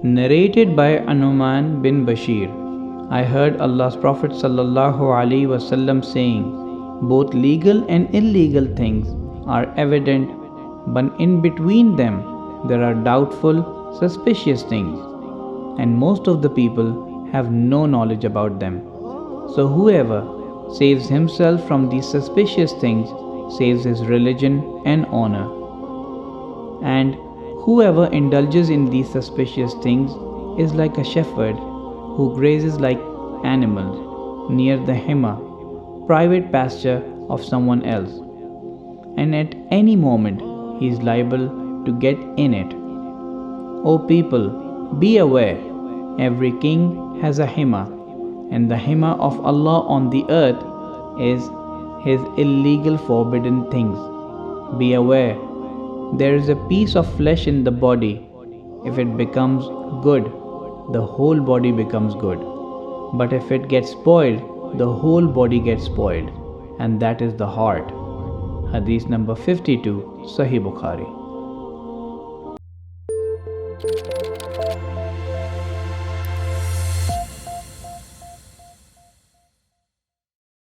Narrated by Nu'man bin Bashir, I heard Allah's Prophet ﷺ saying, both legal and illegal things are evident, but in between them there are doubtful, suspicious things, and most of the people have no knowledge about them. So whoever saves himself from these suspicious things saves his religion and honor. And whoever indulges in these suspicious things is like a shepherd who grazes like animals near the hima, private pasture of someone else, and at any moment he is liable to get in it. O people, be aware, every king has a hima, and the hima of Allah on the earth is His illegal forbidden things. Be aware, there is a piece of flesh in the body. If it becomes good, the whole body becomes good. But if it gets spoiled, the whole body gets spoiled, and that is the heart. Hadith number 52, Sahih Bukhari.